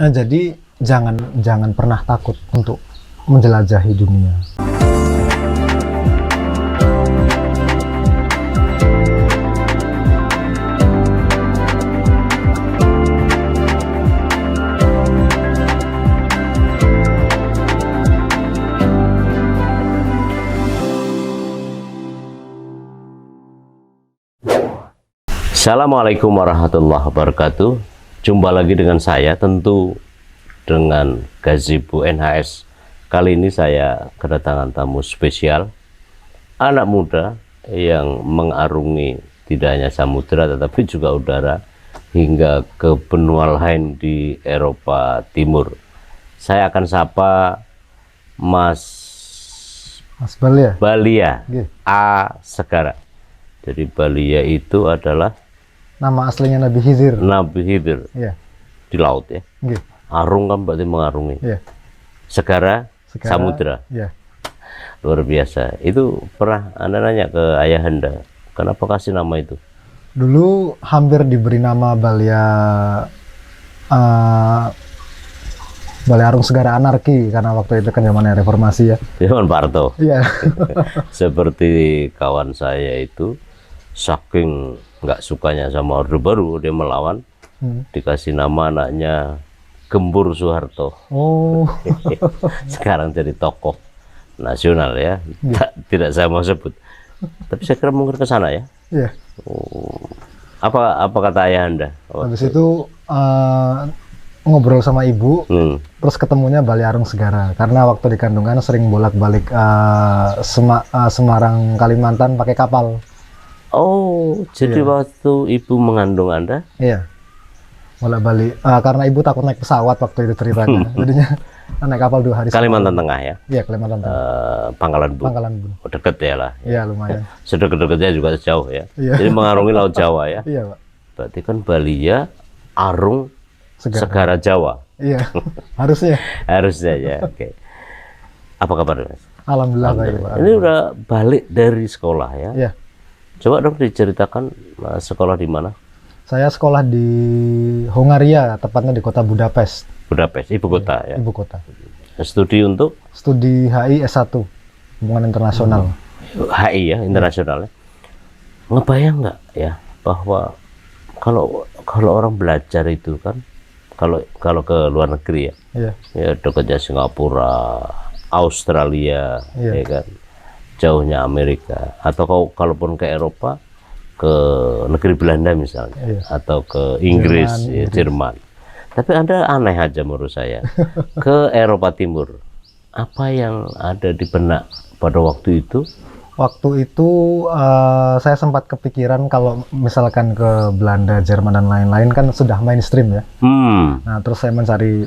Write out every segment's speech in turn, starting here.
Jadi jangan pernah takut untuk menjelajahi dunia. Assalamualaikum warahmatullahi wabarakatuh. Jumpa lagi dengan saya, tentu dengan Gazebo NHS. Kali ini saya kedatangan tamu spesial, anak muda yang mengarungi tidak hanya samudera tetapi juga udara hingga ke benua lain di Eropa Timur. Saya akan sapa Mas Balia A. Segara. Jadi Balia itu adalah Nama aslinya Nabi Khidir. Nabi Khidir. Iya. Di laut ya. Iya. Arung kan berarti mengarungi. Iya. Segara samudera. Iya. Luar biasa. Itu pernah Anda nanya ke ayahanda, kenapa kasih nama itu? Dulu hampir diberi nama Balia Arung Segara Anarki karena waktu itu kan zamannya reformasi ya. Zaman Pak Harto. Iya. Seperti kawan saya itu, saking nggak sukanya sama Orde Baru, dia melawan, dikasih nama anaknya Gembur Soeharto. Oh. Sekarang jadi tokoh nasional ya. Tidak saya mau sebut, tapi saya kira mungkin ke sana ya. Iya. Oh. Apa kata ayah Anda? Habis itu ngobrol sama ibu, terus ketemunya Balia Arung Segara karena waktu di kandungan sering bolak-balik Semarang Kalimantan pakai kapal. Oh, jadi waktu ibu mengandung Anda? Iya, bolak-balik karena ibu takut naik pesawat waktu itu ceritanya. Jadinya naik kapal 2 hari. Kalimantan Tengah ya? Iya, Kalimantan Tengah. Pangkalan Bun. Pangkalan Bun. Oh, deket ya lah. Iya, lumayan. Sedekat-dekatnya juga jauh ya. Iya. Jadi mengarungi Laut Jawa ya. Iya, Pak. Berarti kan Balia Arung Segara Jawa. Iya, harusnya. Harusnya ya. Oke. Apa kabar Mas? Alhamdulillah baik, Pak. Ini udah balik dari sekolah ya? Iya. Coba dong diceritakan sekolah di mana? Saya sekolah di Hongaria, tepatnya di kota Budapest. Budapest, ibu kota ya? Ibu kota. Studi untuk? Studi HI S1, Hubungan Internasional. HI ya, internasional ya. Ngebayang nggak ya bahwa kalau orang belajar itu kan, kalau ke luar negeri ya, ya dekatnya Singapura, Australia, ya kan, jauhnya Amerika, atau kalaupun ke Eropa, ke negeri Belanda misalnya, atau ke Inggris, Jerman. Tapi Anda aneh aja menurut saya, ke Eropa Timur. Apa yang ada di benak pada waktu itu? Waktu itu saya sempat kepikiran kalau misalkan ke Belanda, Jerman dan lain-lain kan sudah mainstream ya. Nah terus saya mencari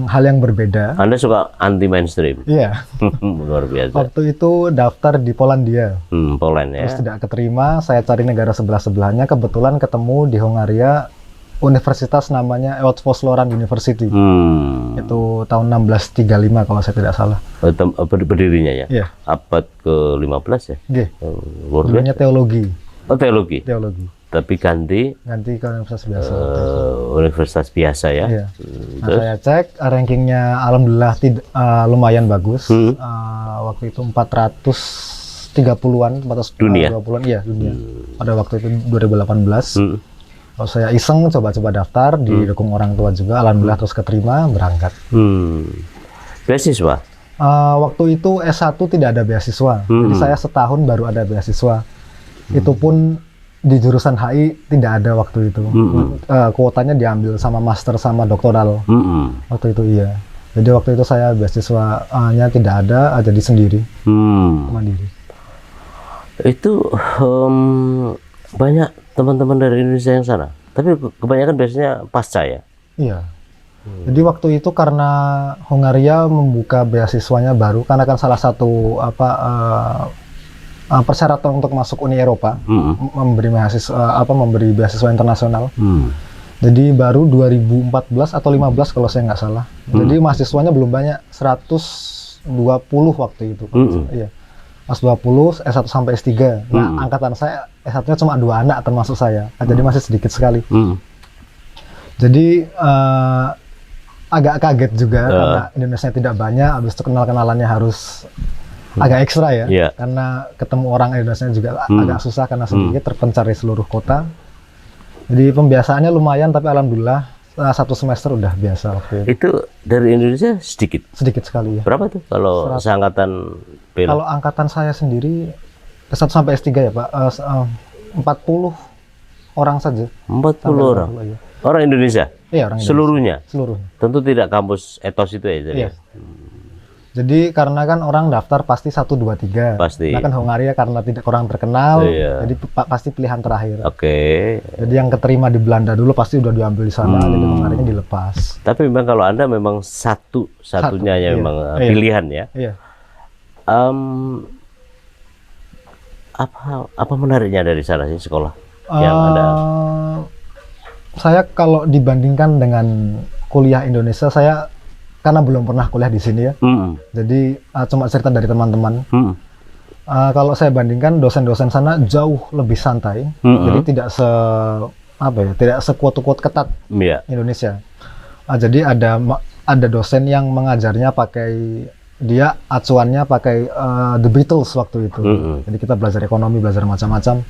hal yang berbeda. Anda suka anti mainstream? Iya. Luar biasa. Waktu itu daftar di Polandia. Poland ya. Terus tidak keterima, saya cari negara sebelah-sebelahnya, kebetulan ketemu di Hongaria universitas namanya Eötvös-Loránd University. Itu tahun 1635 kalau saya tidak salah. Berdirinya ya? Iya. Abad ke-15 ya? Iya. Dulunya teologi. Oh, teologi? Teologi. Tapi ganti ke universitas biasa. Universitas biasa ya? Iya. Nah, saya cek rankingnya alhamdulillah lumayan bagus. Waktu itu 430-an, 420-an, iya dunia. Pada waktu itu 2018. Kalau saya iseng coba-coba daftar, didukung orang tua juga, alhamdulillah terus keterima, berangkat. Beasiswa? Waktu itu S1 tidak ada beasiswa, jadi saya setahun baru ada beasiswa. Itu pun di jurusan HI tidak ada waktu itu. Kuotanya diambil sama master sama doktoral. Waktu itu iya. Jadi waktu itu saya beasiswanya tidak ada, jadi sendiri, mandiri. Itu banyak teman-teman dari Indonesia yang sana, tapi kebanyakan biasanya pasca ya? Iya. Jadi waktu itu karena Hongaria membuka beasiswanya baru, karena kan salah satu persyaratan untuk masuk Uni Eropa, memberi beasiswa internasional. Jadi baru 2014 atau 15 kalau saya nggak salah. Jadi mahasiswanya belum banyak, 120 waktu itu. Iya. Mas 20, S1 sampai S3. Nah, angkatan saya S1-nya cuma 2 anak termasuk saya. Jadi masih sedikit sekali. Jadi agak kaget juga karena Indonesia tidak banyak, habis itu kenal-kenalannya harus agak ekstra ya, karena ketemu orang Indonesia juga agak susah karena sedikit terpencar di seluruh kota. Jadi pembiasaannya lumayan, tapi alhamdulillah 1 semester udah biasa. Itu dari Indonesia sedikit? Sedikit sekali ya. Berapa tuh kalau seangkatan bela? Kalau angkatan saya sendiri S1 sampai S3 ya Pak, 40 orang saja. 40 orang? Ya. Orang Indonesia? Iya, orang Indonesia. Seluruhnya? Seluruhnya. Tentu tidak kampus etos itu ya? Iya. Jadi karena kan orang daftar pasti 1, 2, 3. Pasti. Nah kan Hongaria karena tidak kurang terkenal, jadi pasti pilihan terakhir. Jadi yang keterima di Belanda dulu pasti udah diambil di sana, jadi Hongarianya dilepas. Tapi memang kalau Anda memang satu-satunya yang memang pilihan ya. Iya. Apa menariknya dari sana sih sekolah yang Anda? Saya kalau dibandingkan dengan kuliah Indonesia, saya karena belum pernah kuliah di sini ya, jadi cuma cerita dari teman-teman. Kalau saya bandingkan, dosen-dosen sana jauh lebih santai, jadi tidak tidak sekuat-kuat ketat Indonesia. Jadi ada dosen yang mengajarnya pakai acuannya pakai The Beatles waktu itu. Jadi kita belajar ekonomi, belajar macam-macam.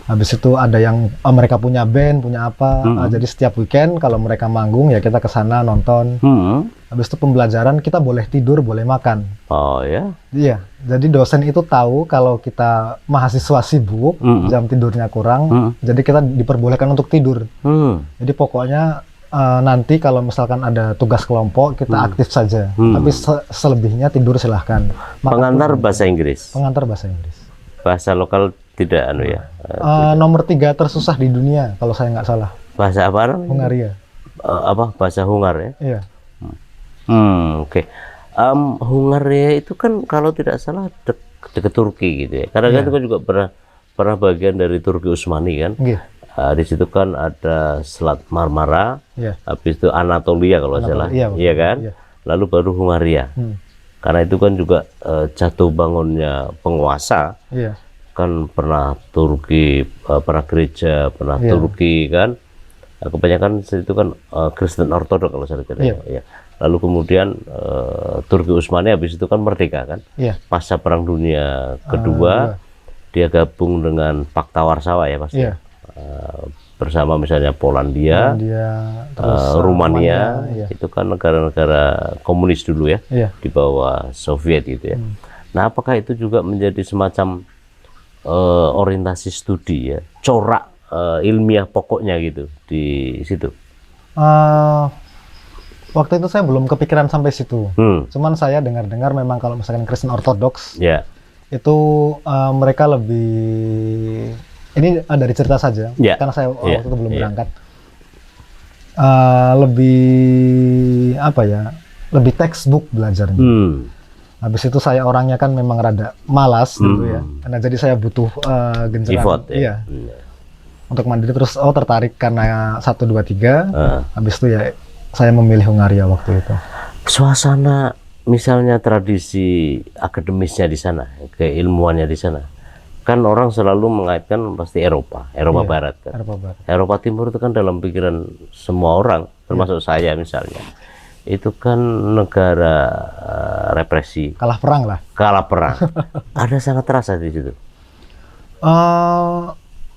Habis itu ada yang mereka punya band, punya apa. Jadi setiap weekend kalau mereka manggung ya kita ke sana nonton. Habis itu pembelajaran kita boleh tidur, boleh makan. Oh ya? Iya. Jadi dosen itu tahu kalau kita mahasiswa sibuk, jam tidurnya kurang, jadi kita diperbolehkan untuk tidur. Jadi pokoknya nanti kalau misalkan ada tugas kelompok kita aktif saja. Tapi selebihnya tidur silahkan. Pengantar bahasa Inggris. Pengantar bahasa Inggris. Bahasa lokal tidak ya? Nomor 3 tersusah di dunia kalau saya nggak salah. Bahasa apa? Hungaria. Bahasa Hungar ya? Iya. Oke. Hungaria itu kan kalau tidak salah dekat Turki gitu ya. Karena kan itu kan juga pernah bagian dari Turki Utsmani kan. Di situ kan ada Selat Marmara. Habis itu Anatolia kalau salah. Iya kan? Lalu baru Hungaria. Karena itu kan juga jatuh bangunnya penguasa. Kan pernah Turki, pernah gereja, pernah Turki kan. Kebanyakan itu kan Kristen Ortodok kalau saya tidak. Lalu kemudian Turki Utsmani habis itu kan merdeka kan. Pasca Perang Dunia Kedua dia gabung dengan Pakta Warsawa ya pasti. Bersama misalnya Polandia, terus Rumania, itu kan negara-negara komunis dulu ya, di bawah Soviet gitu ya. Nah, apakah itu juga menjadi semacam orientasi studi ya, corak ilmiah pokoknya gitu di situ? Waktu itu saya belum kepikiran sampai situ. Cuman saya dengar-dengar memang kalau misalkan Kristen Ortodoks, itu mereka lebih, ini dari cerita saja, karena saya waktu itu belum berangkat, lebih textbook belajarnya. Habis itu saya orangnya kan memang rada malas gitu ya, karena jadi saya butuh genceran, untuk mandiri. Terus tertarik karena 1, 2, 3. Habis itu ya saya memilih Hungaria waktu itu. Suasana misalnya tradisi akademisnya di sana, keilmuannya di sana, kan orang selalu mengaitkan pasti Eropa Barat kan. Eropa Timur itu kan dalam pikiran semua orang, termasuk saya misalnya, itu kan negara represi. Kalah perang lah. Kalah perang. Ada sangat terasa di situ.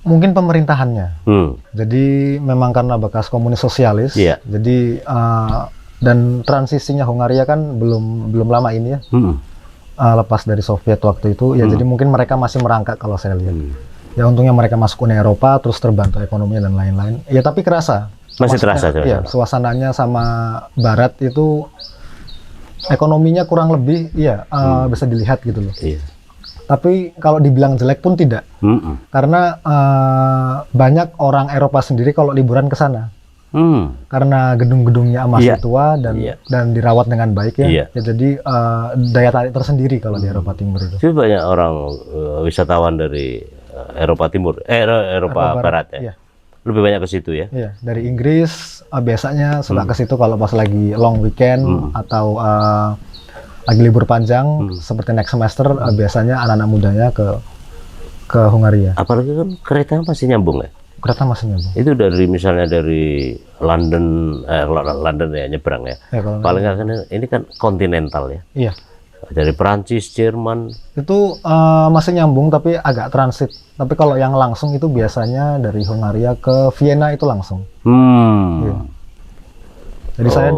Mungkin pemerintahannya. Jadi memang karena bekas komunis sosialis. Jadi dan transisinya Hungaria kan belum lama ini ya. Lepas dari Soviet waktu itu, ya jadi mungkin mereka masih merangkak kalau saya lihat. Ya untungnya mereka masuk Uni Eropa, terus terbantu ekonominya dan lain-lain. Ya tapi kerasa. Masih terasa. Ya, suasananya sama Barat itu ekonominya kurang lebih, bisa dilihat gitu loh. Tapi kalau dibilang jelek pun tidak, karena banyak orang Eropa sendiri kalau liburan ke sana. Karena gedung-gedungnya masih tua dan dirawat dengan baik ya. Jadi daya tarik tersendiri kalau di Eropa Timur itu. Jadi banyak orang wisatawan dari Eropa Timur, Eropa Barat ya. Lebih banyak ke situ ya. Iya, dari Inggris biasanya suka ke situ kalau pas lagi long weekend atau lagi libur panjang seperti next semester, biasanya anak-anak mudanya ke Hungaria. Apalagi kan kereta masih nyambung ya. Kereta masih nyambung. Itu dari misalnya dari London, London ya nyebrang ya. Paling nggak kan ini kan kontinental ya. Iya. Dari Perancis, Jerman. Itu masih nyambung tapi agak transit. Tapi kalau yang langsung itu biasanya dari Hongaria ke Vienna itu langsung. Iya. Jadi saya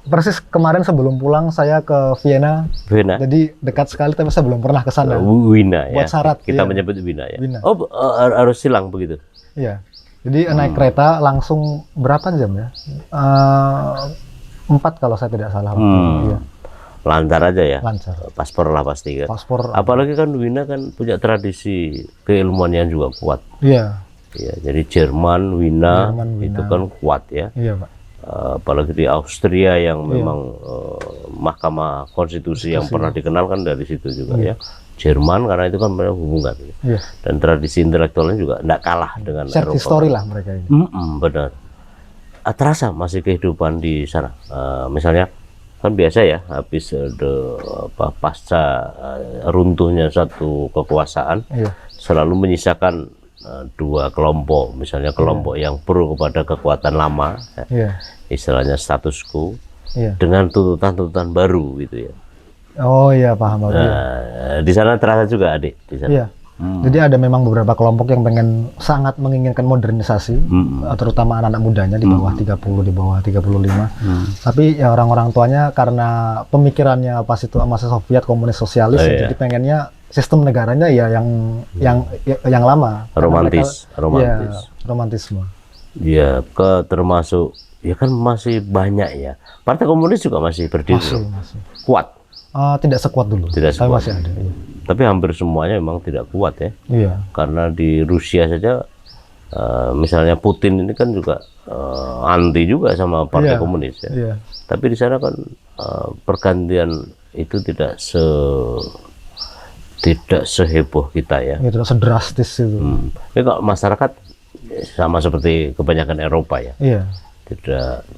persis kemarin sebelum pulang saya ke Vienna. Jadi dekat sekali tapi saya belum pernah ke sana. Wina ya. Buat syarat. Kita menyebut Wina ya. Wina. Oh, harus silang begitu. Iya. Jadi naik kereta langsung berapa jam ya? 4 kalau saya tidak salah. Iya. Lancar aja ya. Lancar. Paspor lah pasti kan. Paspor. Apalagi kan Wina kan punya tradisi keilmuan yang juga kuat. Iya. Iya. Jadi Jerman, Wina itu kan kuat ya. Iya Pak. Apalagi di Austria yang memang Mahkamah Konstitusi yang pernah dikenal kan dari situ juga ya. Jerman karena itu kan mereka hubungan dan tradisi intelektualnya juga tidak kalah dengan Eropa. History lah mereka ini. Benar. Terasa masih kehidupan di sana. Misalnya kan biasa ya habis pasca runtuhnya satu kekuasaan selalu menyisakan dua kelompok, misalnya kelompok yang pro kepada kekuatan lama, istilahnya status quo, dengan tuntutan-tuntutan baru gitu ya. Oh iya paham. Di sana terasa juga adik di sana. Iya. Jadi ada memang beberapa kelompok yang sangat menginginkan modernisasi, terutama anak-anak mudanya di bawah 30, di bawah 35. Tapi ya orang-orang tuanya karena pemikirannya pas itu masih Soviet komunis sosialis, jadi pengennya sistem negaranya ya yang lama. Romantis. Ya, romantisme. Ya, termasuk ya kan masih banyak ya. Partai Komunis juga masih berdiri. Masih. Kuat. Tidak sekuat dulu. Tidak sekuat. Masih ada. Iya. Tapi hampir semuanya memang tidak kuat ya. Iya. Karena di Rusia saja, misalnya Putin ini kan juga anti juga sama Partai Komunis ya. Iya. Tapi di sana kan pergantian itu tidak seheboh kita ya. Tidak sedrastis itu. Ini kalau masyarakat sama seperti kebanyakan Eropa ya. Iya. Tidak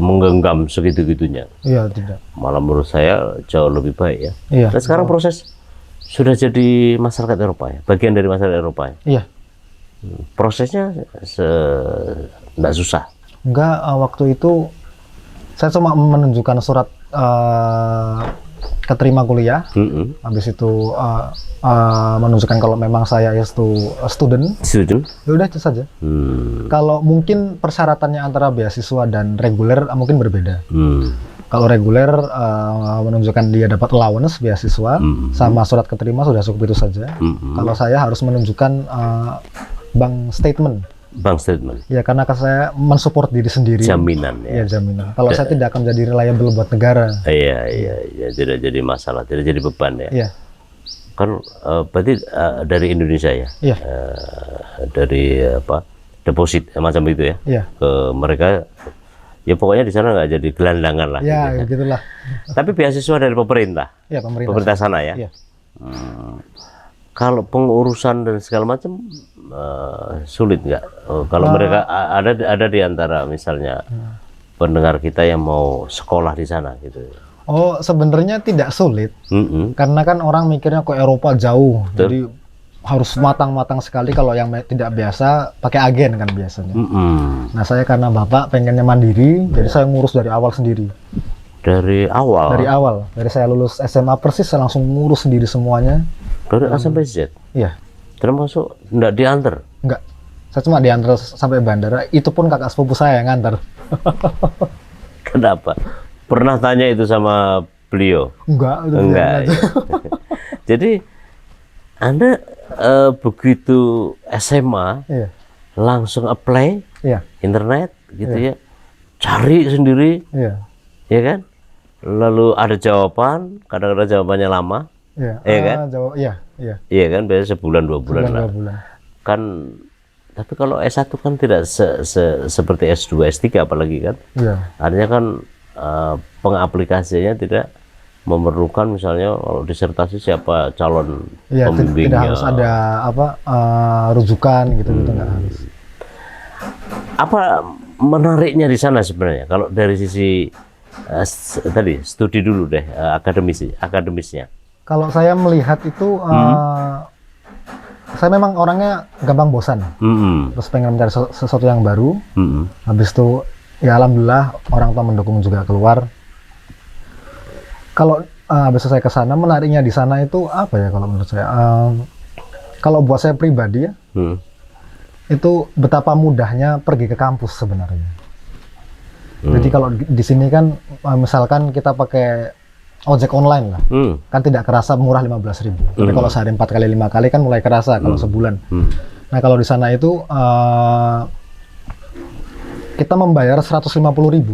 menggenggam segitu-gitunya. Iya, tidak. Malah menurut saya jauh lebih baik ya. Iya. Dan sekarang proses sudah jadi masyarakat Eropa ya, bagian dari masyarakat Eropa ya. Iya. Prosesnya tidak susah. Enggak, waktu itu saya cuma menunjukkan surat keterima kuliah. Habis itu menunjukkan kalau memang saya itu student. Ya udah itu saja. Kalau mungkin persyaratannya antara beasiswa dan reguler mungkin berbeda. Kalau reguler menunjukkan dia dapat allowance beasiswa sama surat keterima sudah cukup itu saja. Kalau saya harus menunjukkan bank statement. Bank statement. Ya karena saya mensupport diri sendiri. Jaminan ya. Ya jaminan. Kalau saya tidak akan jadi reliable buat negara. Iya, tidak jadi masalah, tidak jadi beban ya. Iya. Kan berarti dari Indonesia ya. Iya. Dari deposit macam itu ya. Iya. Ke mereka ya pokoknya di sana nggak jadi gelandangan lah. Ya, gitu. Begitulah. Tapi beasiswa dari pemerintah. Iya, pemerintah sana ya. Iya. Kalau pengurusan dan segala macam sulit nggak? Kalau mereka ada di antara misalnya pendengar kita yang mau sekolah di sana gitu. Oh, sebenarnya tidak sulit. Karena kan orang mikirnya ke Eropa jauh. Jadi harus matang-matang sekali. Kalau yang tidak biasa pakai agen kan biasanya. Nah, saya karena Bapak pengennya mandiri, jadi saya ngurus dari awal sendiri. Dari awal? Dari awal. Dari saya lulus SMA persis saya langsung ngurus sendiri semuanya. Dari A sampai Z? Iya. Termasuk nggak diantar? Enggak. Saya cuma diantar sampai bandara. Itu pun kakak sepupu saya yang ngantar. Kenapa? Pernah tanya itu sama beliau? Enggak. Ya. Jadi Anda begitu SMA langsung apply internet gitu ya, cari sendiri, ya kan? Lalu ada jawaban, kadang-kadang jawabannya lama, ya kan? Iya kan, biasanya sebulan 2 bulan lah. Kan, tapi kalau S1 kan tidak seperti S2, S3 apalagi kan? Artinya kan pengaplikasiannya tidak memerlukan misalnya kalau disertasi siapa calon pembimbingnya. Tidak harus ada rujukan gitu-gitu, nggak harus. Apa menariknya di sana sebenarnya? Kalau dari sisi tadi studi dulu deh, akademisnya. Kalau saya melihat itu saya memang orangnya gampang bosan. Terus pengen mencari sesuatu yang baru. Habis itu ya alhamdulillah orang tua mendukung juga keluar. Kalau habis itu saya ke sana, menariknya di sana itu apa ya kalau menurut saya? Kalau buat saya pribadi ya, itu betapa mudahnya pergi ke kampus sebenarnya. Jadi kalau di sini kan misalkan kita pakai ojek online lah, kan tidak kerasa murah 15.000. Tapi kalau sehari 4 kali 5 kali kan mulai kerasa kalau sebulan. Nah kalau di sana itu kita membayar 150.000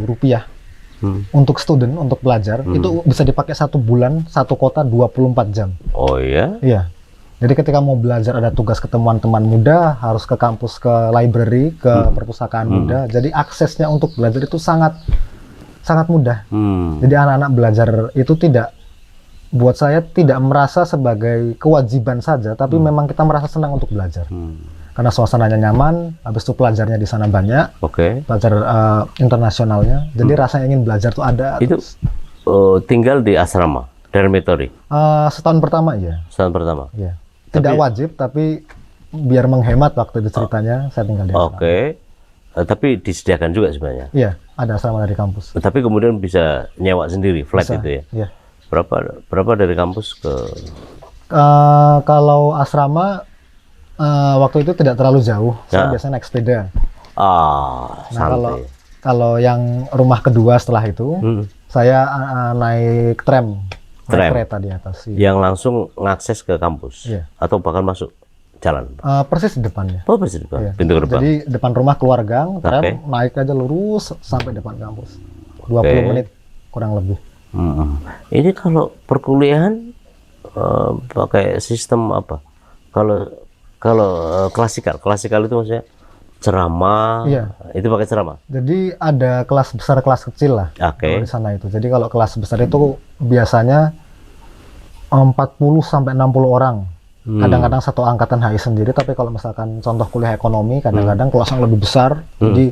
rupiah untuk student, untuk pelajar, itu bisa dipakai 1 bulan, 1 kota 24 jam. Oh iya? Iya. Jadi ketika mau belajar ada tugas ketemuan teman muda, harus ke kampus, ke library, ke perpustakaan muda. Jadi aksesnya untuk belajar itu sangat mudah. Jadi anak-anak belajar itu tidak, buat saya tidak merasa sebagai kewajiban saja, tapi memang kita merasa senang untuk belajar. Karena suasananya nyaman, habis itu pelajarnya di sana banyak, pelajar internasionalnya. Jadi rasa ingin belajar tuh ada. Itu tinggal di asrama, dormitory? Setahun pertama ya. Setahun pertama? Iya. Tidak wajib, tapi biar menghemat waktu di ceritanya, saya tinggal di asrama. Tapi disediakan juga sebenarnya? Iya, ada asrama dari kampus. Tapi kemudian bisa nyewa sendiri, flat bisa, itu ya? Iya. Berapa dari kampus ke? Kalau asrama, waktu itu tidak terlalu jauh. Saya biasanya naik sepeda. Santai. Kalau yang rumah kedua setelah itu, saya naik tram. Naik kereta di atas. Iya. Yang langsung ngakses ke kampus? Iya. Atau bahkan masuk jalan? Persis di depannya. Oh, persis di depan? Iya. Pintu gerbang? Jadi depan rumah keluar gang, tram, naik aja lurus sampai depan kampus. 20 menit kurang lebih. Ini kalau perkuliahan pakai sistem apa? Kalau klasikal itu maksudnya ceramah, itu pakai ceramah? Jadi ada kelas besar, kelas kecil lah di sana itu. Jadi kalau kelas besar itu biasanya 40 sampai 60 orang. Kadang-kadang satu angkatan HI sendiri, tapi kalau misalkan contoh kuliah ekonomi, kadang-kadang kelas yang lebih besar, jadi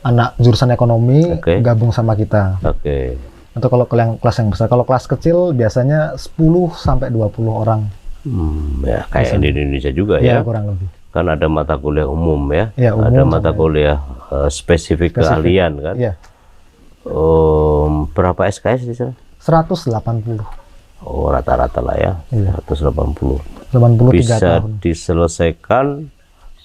anak jurusan ekonomi gabung sama kita. Atau kalau kelas yang besar, kalau kelas kecil biasanya 10 sampai 20 orang. Ya kayak di Indonesia juga ya? Kurang lebih. Kan ada mata kuliah umum ya, umum, ada mata kuliah spesifik keahlian kan. Berapa SKS di sana? 180. Oh rata-rata lah ya, 180. 83 bisa tahun. Diselesaikan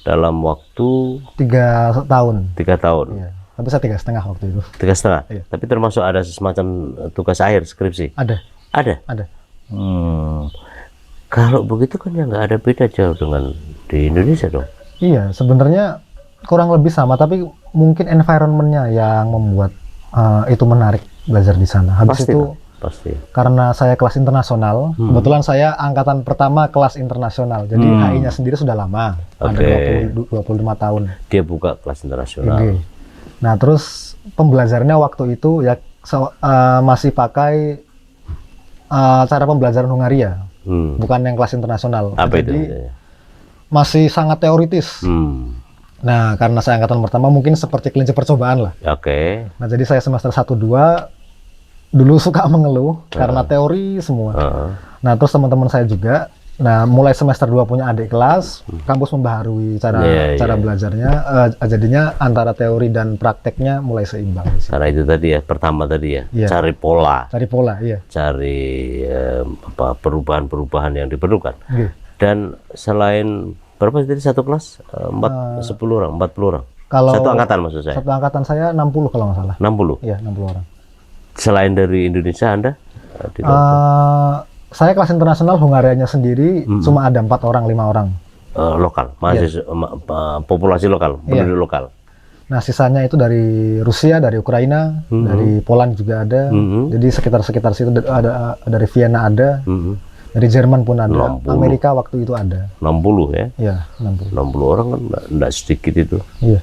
dalam waktu 3 tahun. 3 tahun. Iya. Tapi saya 3,5 waktu itu. 3,5. Iya. Tapi termasuk ada semacam tugas akhir skripsi. Ada. Ada. Kalau begitu kan ya nggak ada beda jauh dengan di Indonesia dong. Iya, sebenarnya kurang lebih sama, tapi mungkin environment-nya yang membuat itu menarik belajar di sana. Habis pasti, itu, pasti. Karena saya kelas internasional, kebetulan saya angkatan pertama kelas internasional, jadi HI-nya sendiri sudah lama, ada 25 tahun. Dia buka kelas internasional. Nah, terus pembelajarannya waktu itu ya masih pakai cara pembelajaran Hungaria. Bukan yang kelas internasional. Apa jadi itu? Masih sangat teoritis. Nah, karena saya angkatan pertama mungkin seperti kelinci percobaan lah. Nah, jadi saya semester 1-2 dulu suka mengeluh karena teori semua. Nah, terus teman-teman saya juga. Nah, mulai semester 2 punya adik kelas, kampus membaharui cara belajarnya. Jadinya antara teori dan prakteknya mulai seimbang. Karena itu tadi ya, pertama tadi ya, cari pola. Cari pola, iya. Cari perubahan-perubahan yang diperlukan. Dan selain berapa tadi satu kelas? 40 orang. Kalau satu angkatan maksud saya. Satu angkatan saya 60 kalau nggak salah. 60? Iya, 60 orang. Selain dari Indonesia Anda? Saya kelas internasional, Hungarianya sendiri cuma ada 4 orang, 5 orang. Lokal, mahasiswa, populasi lokal, penduduk lokal. Nah, sisanya itu dari Rusia, dari Ukraina, dari Poland juga ada. Jadi sekitar-sekitar situ ada, dari Vienna ada, dari Jerman pun ada, 60. Amerika waktu itu ada. 60 ya? Iya, 60. 60 orang kan enggak sedikit itu. Iya.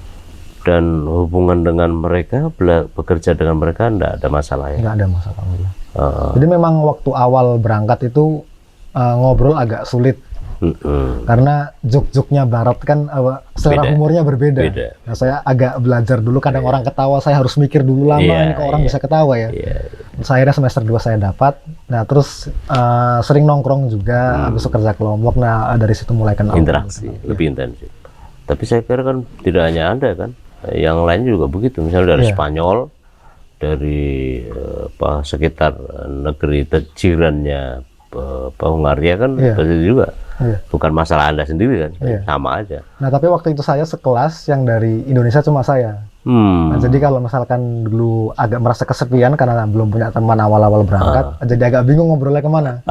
Dan hubungan dengan mereka, bekerja dengan mereka enggak ada masalah ya? Enggak ada masalah. Jadi memang waktu awal berangkat itu ngobrol agak sulit. Karena juk-juknya barat kan selera humornya berbeda. Nah, saya agak belajar dulu, kadang orang ketawa, saya harus mikir dulu lama ini kok orang bisa ketawa ya. Akhirnya semester 2 saya dapat, Nah terus sering nongkrong juga, habis itu kerja kelompok. Nah dari situ mulai kenal. Interaksi lebih intensif. Tapi saya kira kan tidak hanya Anda kan, yang lain juga begitu. Misalnya dari Spanyol, dari sekitar negeri jirannya Hungaria kan pasti juga. Bukan masalah Anda sendiri kan, sama aja. Nah tapi waktu itu saya sekelas yang dari Indonesia cuma saya. Nah, jadi kalau misalkan dulu agak merasa kesepian karena belum punya teman awal-awal berangkat, jadi agak bingung ngobrolnya kemana.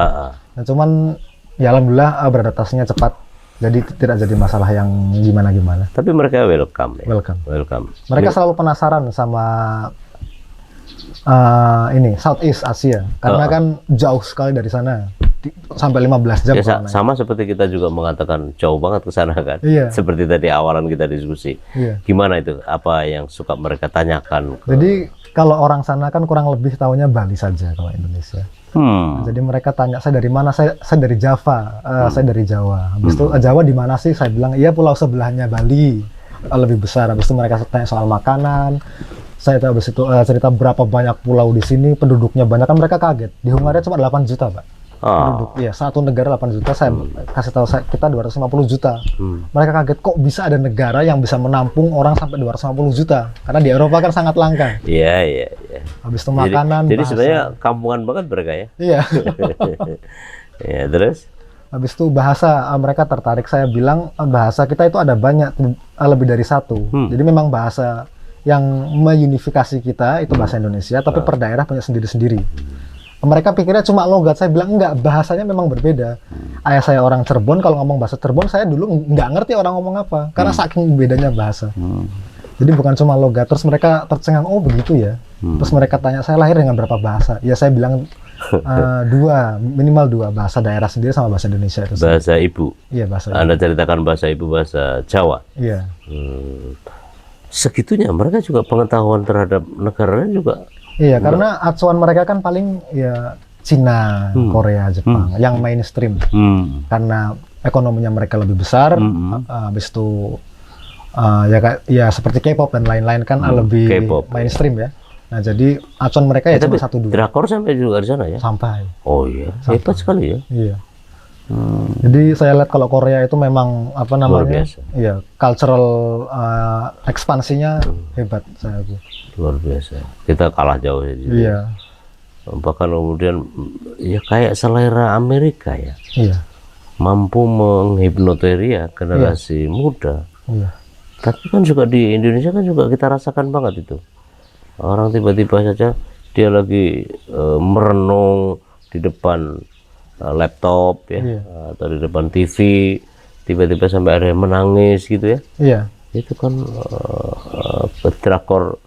Nah cuman ya alhamdulillah beradaptasinya cepat, jadi tidak jadi masalah yang gimana-gimana. Tapi mereka welcome ya? Welcome. Mereka selalu penasaran sama ini Southeast Asia, karena kan jauh sekali dari sana. Sampai 15 jam. Ya, sama seperti kita juga mengatakan jauh banget ke sana kan. Seperti tadi awalan kita diskusi. Gimana itu? Apa yang suka mereka tanyakan? Jadi kalau orang sana kan kurang lebih tahunya Bali saja kalau Indonesia. Jadi mereka tanya saya dari mana? Saya dari Java. Saya dari Jawa. Habis itu Jawa di mana sih? Saya bilang iya pulau sebelahnya Bali, lebih besar. Habis itu mereka tanya soal makanan. Saya tahu habis itu cerita berapa banyak pulau di sini, penduduknya banyak, kan mereka kaget. Di Hungaria cuma 8 juta, Pak. Penduduk, ya satu negara 8 juta, saya kasih tahu kita 250 juta. Mereka kaget kok bisa ada negara yang bisa menampung orang sampai 250 juta, karena di Eropa kan sangat langka. Iya. Habis itu makanan. Jadi sebenarnya kampungan banget mereka ya. Iya. Ya, terus? Habis itu bahasa, mereka tertarik. Saya bilang bahasa kita itu ada banyak, lebih dari satu. Jadi memang bahasa yang meunifikasi kita itu bahasa Indonesia, tapi per daerah punya sendiri-sendiri. Mereka pikirnya cuma logat, saya bilang enggak, bahasanya memang berbeda. Ayah saya orang Cirebon, kalau ngomong bahasa Cirebon saya dulu nggak ngerti orang ngomong apa, karena saking bedanya bahasa. Jadi bukan cuma logat. Terus mereka tercengang, oh begitu ya. Terus mereka tanya saya lahir dengan berapa bahasa. Ya saya bilang minimal dua, bahasa daerah sendiri sama bahasa Indonesia itu. Bahasa ibu. Iya, bahasa ibu. Anda ceritakan bahasa ibu, bahasa Jawa. Iya. Segitunya mereka juga pengetahuan terhadap negaranya juga. Iya, karena acuan mereka kan paling ya Cina, Korea, Jepang, yang mainstream. Karena ekonominya mereka lebih besar, habis itu ya seperti K-pop dan lain-lain kan lebih mainstream ya. Nah, jadi acuan mereka ya cuma satu dua. Drakor sampai juga di sana ya? Sampai. Oh iya, hebat sekali ya. Iya. Jadi saya lihat kalau Korea itu memang apa namanya, iya, cultural ekspansinya hebat saya akui. Luar biasa. Kita kalah jauh ya. Iya. Bahkan kemudian ya kayak selera Amerika ya. Iya. Mampu menghipnoteria generasi muda. Iya. Tapi kan juga di Indonesia kan juga kita rasakan banget itu. Orang tiba-tiba saja dia lagi merenung di depan laptop ya, atau di depan TV, tiba-tiba sampai ada yang menangis gitu ya. Iya. Itu kan drakor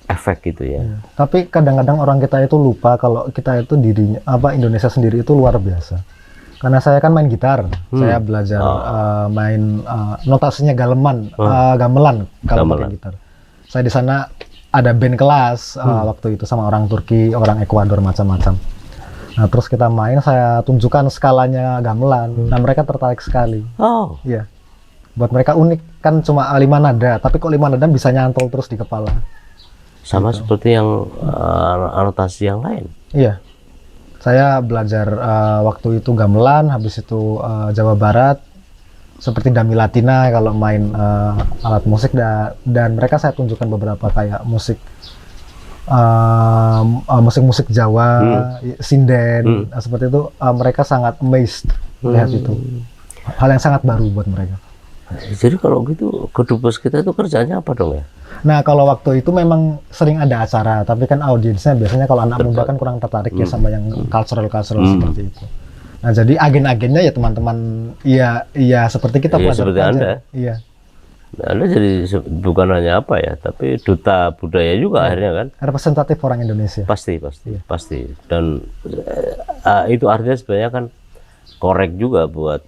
efek gitu ya. Tapi kadang-kadang orang kita itu lupa kalau kita itu dirinya Indonesia sendiri itu luar biasa. Karena saya kan main gitar, saya belajar main notasinya gamelan kalau main gitar. Saya di sana ada band kelas waktu itu sama orang Turki, orang Ekuador, macam-macam. Nah, terus kita main, saya tunjukkan skalanya gamelan. Nah, mereka tertarik sekali. Oh. Iya. Buat mereka unik, kan cuma 5 nada, tapi kok 5 nada bisa nyantol terus di kepala. Sama gitu. Seperti yang anotasi yang lain. Iya. Saya belajar waktu itu gamelan, habis itu Jawa Barat, seperti Dami Latina kalau main alat musik, dan mereka saya tunjukkan beberapa kayak musik musik Jawa, sinden, seperti itu. Mereka sangat amazed melihat itu, hal yang sangat baru buat mereka. Jadi kalau gitu kedubes kita itu kerjanya apa dong ya? Nah, kalau waktu itu memang sering ada acara, tapi kan audiensnya biasanya kalau anak muda kan kurang tertarik ya sama yang cultural seperti itu. Nah, jadi agen-agennya ya teman-teman, iya seperti kita pelajar seperti aja. Anda. Iya. Anda jadi bukan hanya apa ya, tapi duta budaya juga akhirnya kan? Representatif orang Indonesia. Pasti. Dan itu artinya sebenarnya kan korek juga buat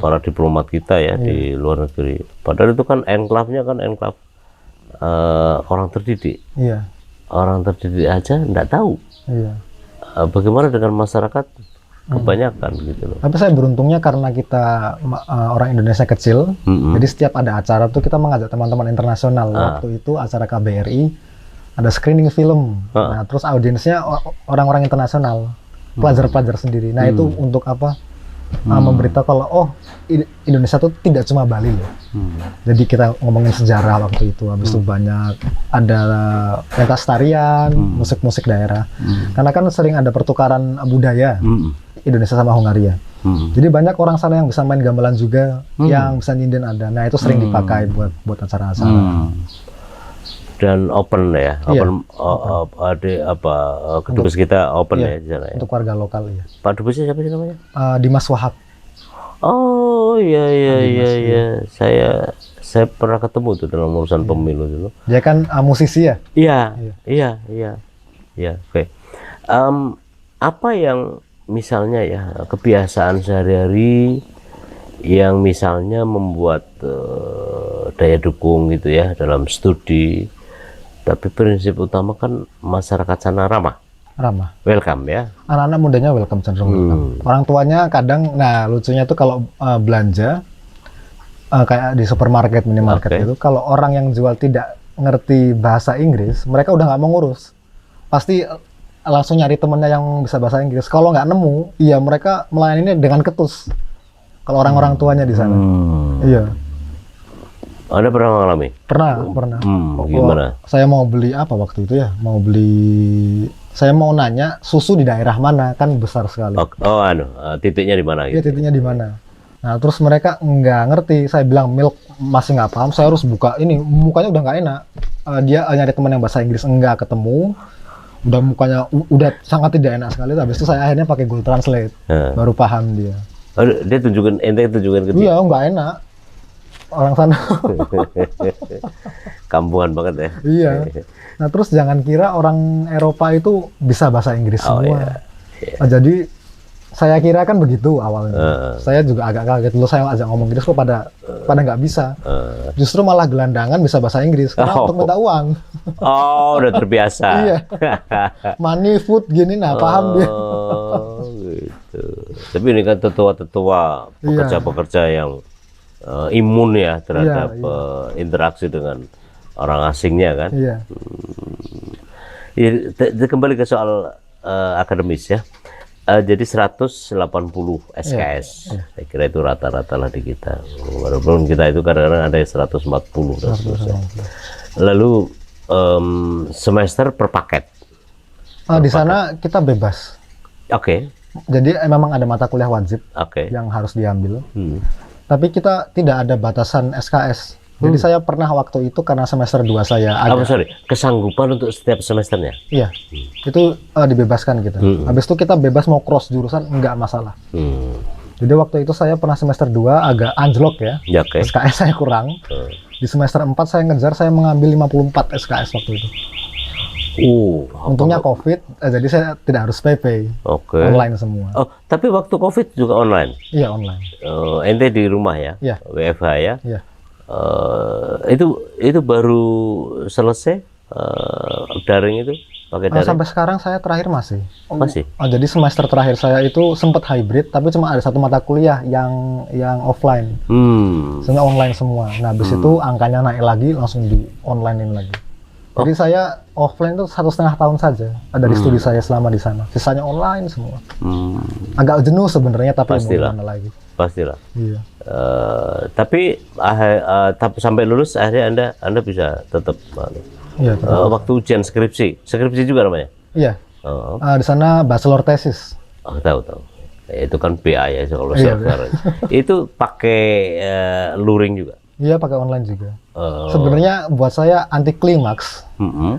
para diplomat kita ya di luar negeri. Padahal itu kan enclave-nya kan enclave orang terdidik. Iya. Orang terdidik aja nggak tahu. Iya. Bagaimana dengan masyarakat? Kebanyakan gitu loh. Tapi saya beruntungnya karena kita orang Indonesia kecil, jadi setiap ada acara tuh kita mengajak teman-teman internasional. Waktu itu acara KBRI ada screening film, nah terus audiensnya orang-orang internasional. pelajar-pelajar sendiri. Nah itu untuk apa? Memberitahu kalau oh Indonesia tuh tidak cuma Bali loh. Jadi kita ngomongin sejarah waktu itu. Habis itu banyak ada pentas tarian, musik-musik daerah. Karena kan sering ada pertukaran budaya Indonesia sama Hongaria. Jadi banyak orang sana yang bisa main gamelan juga, yang bisa nyinden ada. Nah itu sering dipakai buat acara-acara. Dan open ya, open, kedubes kita open ya di sana ya. Untuk warga lokal ya. Pak dubesnya siapa sih namanya? Dimas Wahab. Oh iya. Saya pernah ketemu tuh dalam urusan pemilu dulu. Dia kan musisi ya? Iya. Oke. Apa yang misalnya ya kebiasaan sehari-hari yang misalnya membuat daya dukung gitu ya dalam studi. Tapi prinsip utama kan masyarakat sana ramah, welcome ya. Anak-anak mudanya welcome, cenderung welcome. Orang tuanya kadang, nah lucunya tuh kalau belanja kayak di supermarket, minimarket gitu, kalau orang yang jual tidak ngerti bahasa Inggris, mereka udah nggak mau ngurus. Pasti langsung nyari temennya yang bisa bahasa Inggris. Kalau nggak nemu, ya mereka melayaninya dengan ketus. Kalau orang-orang tuanya di sana, iya. Anda pernah mengalami? Pernah. Gimana? Saya mau beli apa waktu itu ya? Saya mau nanya susu di daerah mana, kan besar sekali. Titiknya di mana? Iya, titiknya di mana. Nah, terus mereka nggak ngerti. Saya bilang milk, masih nggak paham. Saya harus buka ini, mukanya udah nggak enak. Dia nyari teman yang bahasa Inggris, nggak ketemu. Udah mukanya udah sangat tidak enak sekali. Habis itu saya akhirnya pakai Google Translate, baru paham dia. Dia tunjukin ke dia? Iya, nggak enak. Orang sana kampungan banget ya. Iya. Nah terus jangan kira orang Eropa itu bisa bahasa Inggris semua. Iya. Jadi saya kira kan begitu awalnya. Saya juga agak kaget dulu, saya ajak ngomong Inggris kok pada nggak bisa. Justru malah gelandangan bisa bahasa Inggris karena untuk minta uang. Udah terbiasa. Iya. Money, food gini, nah paham dia. Gitu. Tapi ini kan tetua-tetua pekerja-pekerja yang imun ya terhadap interaksi dengan orang asingnya kan. Kembali ke soal akademis ya. Jadi 180 SKS. Saya kira itu rata-rata lah di kita. Walaupun kita itu kadang-kadang ada 140 dan seterusnya. Lalu semester per paket. Di sana kita bebas. Jadi memang ada mata kuliah wajib yang harus diambil. Tapi kita tidak ada batasan SKS. Jadi saya pernah waktu itu karena semester 2 saya kesanggupan untuk setiap semesternya? Iya, itu dibebaskan kita. Habis itu kita bebas mau cross jurusan, nggak masalah. Jadi waktu itu saya pernah semester 2 agak anjlok ya, SKS saya kurang. Di semester 4 saya ngejar, saya mengambil 54 SKS waktu itu. Untungnya COVID, jadi saya tidak harus PP, online semua. Tapi waktu COVID juga online? Iya, online. Ente di rumah ya? WFH ya? Iya. Itu baru selesai daring itu? Pakai daring? Sampai sekarang saya terakhir masih. Masih? Jadi semester terakhir saya itu sempat hybrid, tapi cuma ada satu mata kuliah yang offline. Sebenarnya online semua. Nah, habis itu angkanya naik lagi, langsung di online-in lagi. Jadi saya offline itu 1,5 tahun saja ada di studi saya selama di sana. Sisanya online semua. Agak jenuh sebenarnya, tapi mau gimana lagi. Pastilah. Iya. Tapi sampai lulus akhirnya Anda bisa tetap. Iya. Waktu ujian skripsi juga namanya. Iya. Di sana bachelor thesis. Tahu. Itu kan BA ya kalau sekarang. Itu pakai luring juga. Iya, pakai online juga. Sebenarnya buat saya anti klimaks,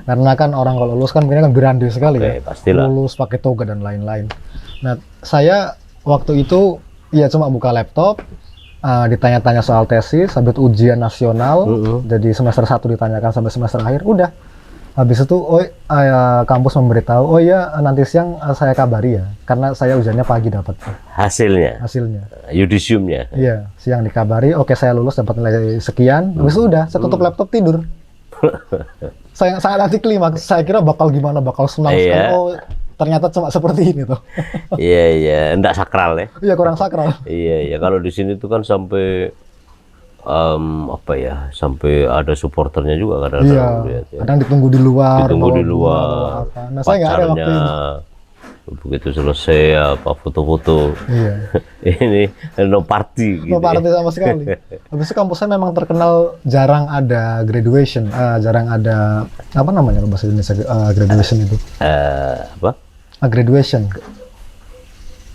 karena kan orang kalau lulus kan kan berande sekali ya. Pastilah. Lulus pakai toga dan lain-lain. Nah, saya waktu itu ya cuma buka laptop, ditanya-tanya soal tesis, habis ujian nasional, jadi semester 1 ditanyakan sampai semester akhir, udah. Habis itu, kampus memberitahu, nanti siang saya kabari ya, karena saya ujiannya pagi dapat. Hasilnya? Yudisiumnya? Iya, siang dikabari, oke saya lulus dapat nilai sekian, habis itu udah, saya tutup laptop tidur. Saya sangat anti klimaks, saya kira bakal senang sekali, ternyata cuma seperti ini tuh. Iya, enggak sakral ya? Iya, kurang sakral. Iya, kalau di sini tuh kan sampai sampai ada supporternya juga kadang-kadang. Iya, kadang ditunggu di luar. Nah, saya nggak ada waktu itu. begitu selesai apa foto-foto, ini no party gitu. No party sama sekali. Habis itu kampusnya memang terkenal jarang ada graduation, jarang ada apa namanya bahasa Indonesia graduation itu? Apa? Graduation.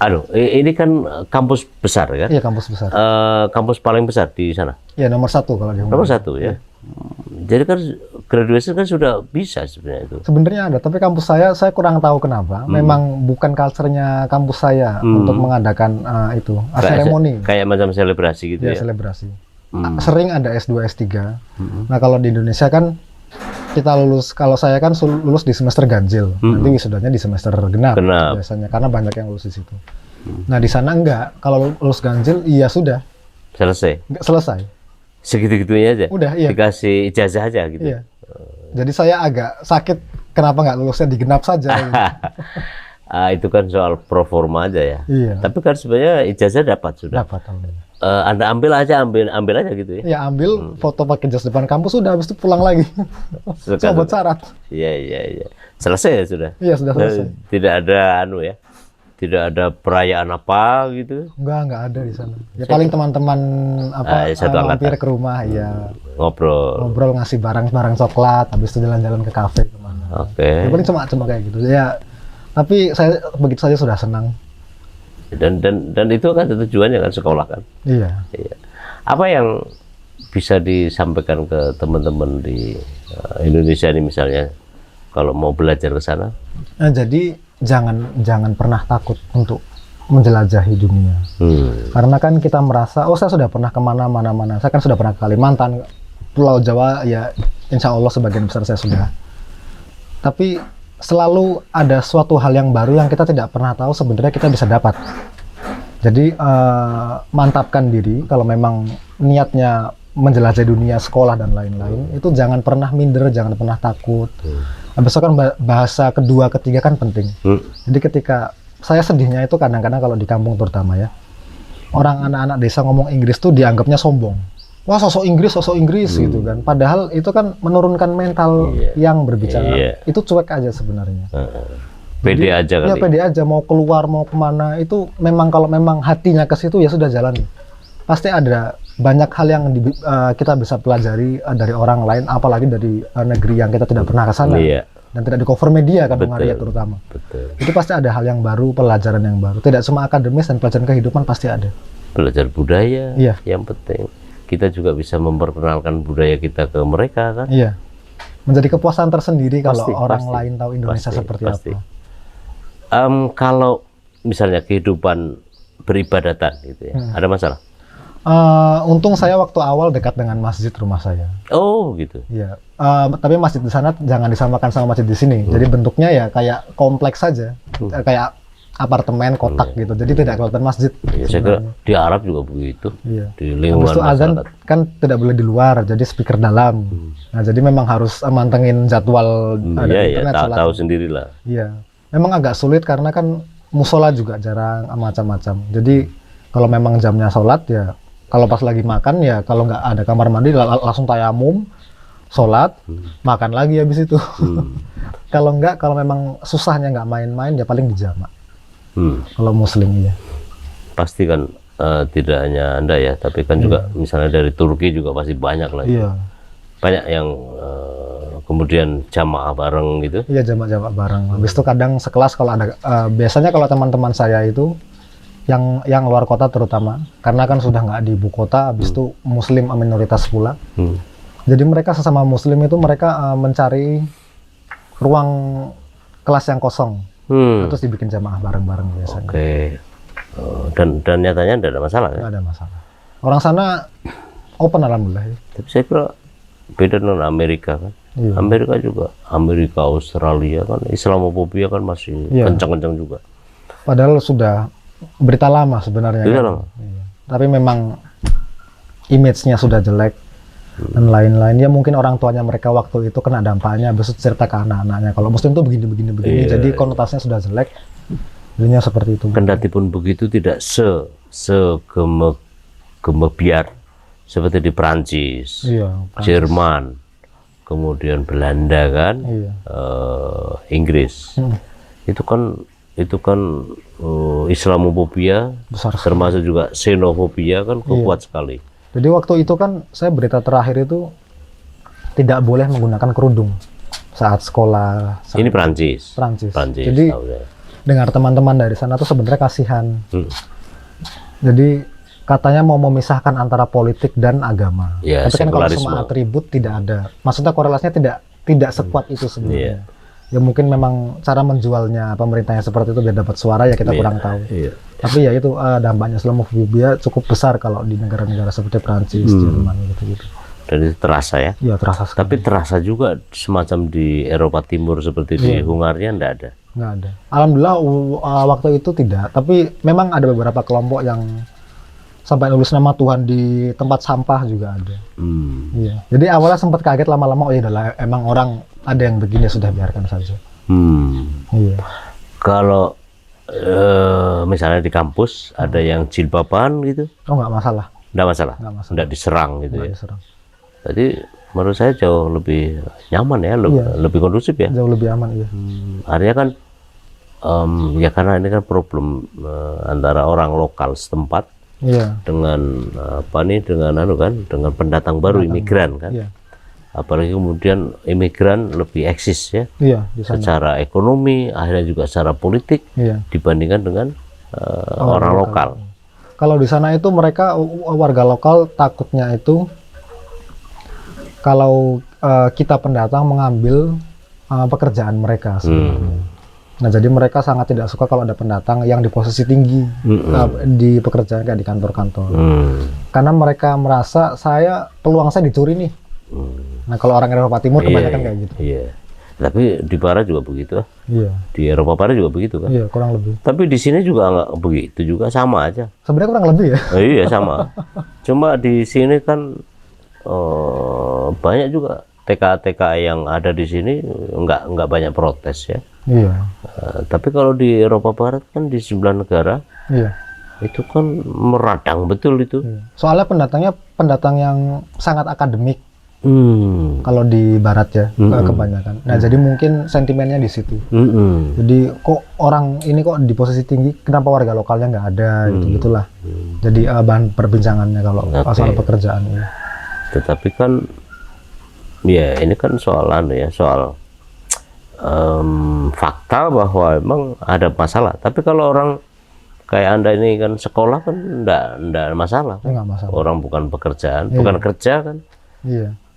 Aduh, ini kan kampus besar kan? Iya, kampus besar. Kampus paling besar di sana? Iya, nomor 1 kalau di Hongkong. Nomor 1 ya? Jadi kan graduation kan sudah bisa sebenarnya itu. Sebenarnya ada, tapi kampus saya kurang tahu kenapa. Memang bukan culture-nya kampus saya untuk mengadakan itu seremoni. Kayak macam selebrasi gitu ya? Iya, selebrasi. Sering ada S2, S3. Nah, kalau di Indonesia kan kita lulus, kalau saya kan lulus di semester ganjil, nanti wisudanya di semester genap biasanya, karena banyak yang lulus di situ. Nah, di sana enggak, kalau lulus ganjil, iya sudah. Selesai? Enggak selesai. Segitu-gitunya aja? Udah, iya. Dikasih ijazah aja gitu? Iya. Jadi saya agak sakit, kenapa nggak lulusnya di genap saja? Gitu. Itu kan soal proforma aja ya? Iya. Tapi kan sebenarnya ijazah dapat sudah? Dapat, alhamdulillah. Anda ambil aja gitu ya? Iya, ambil foto pakai jas depan kampus, sudah habis itu pulang lagi. Coba syarat. Iya. Selesai ya sudah? Iya, sudah selesai. Tidak ada tidak ada perayaan apa gitu? Enggak ada di sana. Ya paling teman-teman mampir ke rumah, ya ngobrol ngasih barang coklat, habis itu jalan-jalan ke kafe kemana. Oke. Ya, paling cuma kayak gitu. Ya, tapi saya begitu saja sudah senang. Dan itu kan tujuannya kan sekolah kan? Iya. Apa yang bisa disampaikan ke teman-teman di Indonesia ini misalnya kalau mau belajar ke sana? Nah, jadi jangan pernah takut untuk menjelajahi dunia. Karena kan kita merasa, saya sudah pernah kemana-mana. Saya kan sudah pernah ke Kalimantan, Pulau Jawa, ya insya Allah sebagian besar saya sudah. Tapi selalu ada suatu hal yang baru yang kita tidak pernah tahu sebenarnya kita bisa dapat. Jadi mantapkan diri, kalau memang niatnya menjelajahi dunia, sekolah dan lain-lain, itu jangan pernah minder, jangan pernah takut. Habis itu kan bahasa kedua, ketiga kan penting. Jadi ketika saya sedihnya itu kadang-kadang kalau di kampung terutama ya, orang anak-anak desa ngomong Inggris tuh dianggapnya sombong. Wah, sosok Inggris gitu kan. Padahal itu kan menurunkan mental yang berbicara. Itu cuek aja sebenarnya. Pede aja kan? Ya pede aja, mau keluar mau kemana itu memang kalau memang hatinya ke situ ya sudah jalan. Pasti ada banyak hal yang kita bisa pelajari dari orang lain, apalagi dari negeri yang kita tidak pernah ke sana dan tidak di cover media kan, Hungaria terutama. Itu pasti ada hal yang baru, pelajaran yang baru. Tidak cuma akademis dan pelajaran kehidupan pasti ada. Belajar budaya, yang penting. Kita juga bisa memperkenalkan budaya kita ke mereka kan. Iya. Menjadi kepuasan tersendiri kalau orang lain tahu Indonesia seperti apa. Kalau misalnya kehidupan beribadatan gitu ya, ada masalah? Untung saya waktu awal dekat dengan masjid rumah saya. Oh gitu. Iya. Tapi masjid di sana jangan disamakan sama masjid di sini. Jadi bentuknya ya kayak kompleks saja, kayak apartemen kotak gitu. Jadi tidak kelihatan masjid. Ya, saya kira di Arab juga begitu. Iya. Di lingkungan masyarakat. Azan kan tidak boleh di luar, jadi speaker dalam. Nah jadi memang harus mantengin jadwal ada internet. Iya, tahu sendirilah. Iya. Memang agak sulit karena kan musola juga jarang, macam-macam. Jadi kalau memang jamnya sholat ya, kalau pas lagi makan ya, kalau nggak ada kamar mandi langsung tayamum, sholat, makan lagi habis itu. Kalau memang susahnya nggak main-main ya paling di jamak. Kalau muslim ya. Pasti kan tidak hanya Anda ya, tapi kan juga misalnya dari Turki juga pasti banyak lagi. Iya. Banyak yang kemudian jamaah bareng gitu. Iya, jamaah bareng. Habis itu kadang sekelas kalau ada, biasanya kalau teman-teman saya itu yang luar kota terutama, karena kan sudah nggak di ibu kota, habis itu muslim minoritas pula. Jadi mereka sesama muslim itu mereka mencari ruang kelas yang kosong, terus dibikin jamaah bareng-bareng biasanya. Oke. Dan nyatanya tidak ada masalah ya? Nggak ada masalah. Orang sana open alhamdulillah ya. Tapi saya kira beda dengan Amerika kan. Iya. Amerika juga, Amerika, Australia kan Islamofobia kan masih kencang-kencang juga. Padahal sudah berita lama sebenarnya. Berita kan? lama. Iya. Tapi memang image-nya sudah jelek dan lain-lain. Ya mungkin orang tuanya mereka waktu itu kena dampaknya, besok cerita ke anak-anaknya. Kalau muslim tuh begini. Iya, jadi konotasinya sudah jelek. Jadinya seperti itu. Kendati pun begitu tidak gemebiar seperti di Prancis, Jerman, kemudian Belanda kan, Inggris. Itu kan itu kan Islamofobia, Besar. termasuk juga xenofobia kan kuat sekali. Jadi waktu itu kan saya berita terakhir itu tidak boleh menggunakan kerudung saat sekolah. Ini Prancis. Jadi dengar teman-teman dari sana tuh sebenarnya kasihan. Jadi katanya mau memisahkan antara politik dan agama. Ya, tapi kan kalau semua atribut tidak ada. Maksudnya korelasinya tidak sekuat itu sebenarnya. Ya mungkin memang cara menjualnya pemerintahnya seperti itu biar dapat suara ya kita kurang tahu. Tapi ya itu dampaknya Islamofobia cukup besar kalau di negara-negara seperti Prancis, Jerman gitu-gitu. Dan itu terasa ya? Iya terasa sekali. Tapi terasa juga semacam di Eropa Timur seperti di Hungaria enggak ada? Nggak ada. Alhamdulillah waktu itu tidak. Tapi memang ada beberapa kelompok yang sampai nulis nama Tuhan di tempat sampah juga ada. Iya. Jadi awalnya sempat kaget, lama-lama oh ya udahlah emang orang ada yang begini, sudah biarkan saja. Iya. Kalau misalnya di kampus ada yang jilbaban gitu? Oh nggak masalah. Nggak masalah. Nggak diserang gitu ya. Diserang. Jadi menurut saya jauh lebih nyaman ya, lebih kondusif ya. Jauh lebih aman iya. Artinya kan ya karena ini kan problem antara orang lokal setempat dengan dengan pendatang baru, imigran kan. Apalagi kemudian imigran lebih eksis ya, secara ekonomi, akhirnya juga secara politik dibandingkan dengan orang lokal. Kalau di sana itu mereka warga lokal takutnya itu kalau kita pendatang mengambil pekerjaan mereka sebenarnya. Nah jadi mereka sangat tidak suka kalau ada pendatang yang di posisi tinggi di pekerjaan kayak di kantor-kantor, karena mereka merasa peluang saya dicuri nih. Nah kalau orang Eropa Timur kebanyakan kayak gitu. Tapi di Barat juga begitu. Di Eropa Barat juga begitu kan. Kurang lebih. Tapi di sini juga nggak begitu juga, sama aja. Sebenarnya kurang lebih ya. Iya sama. Cuma di sini kan banyak juga TKA yang ada di sini nggak banyak protes ya. Tapi kalau di Eropa Barat kan di 9 negara. Itu kan meradang betul itu. Soalnya pendatang yang sangat akademik. Kalau di Barat ya kebanyakan. Nah jadi mungkin sentimennya di situ. Jadi kok orang ini kok di posisi tinggi, kenapa warga lokalnya nggak ada gitulah. Jadi bahan perbincangannya kalau soal pekerjaan ini. Tetapi kan ya ini kan soal fakta bahwa emang ada masalah. Tapi kalau orang kayak Anda ini kan sekolah kan enggak masalah. Enggak masalah. Orang bukan pekerjaan, bukan kerja kan.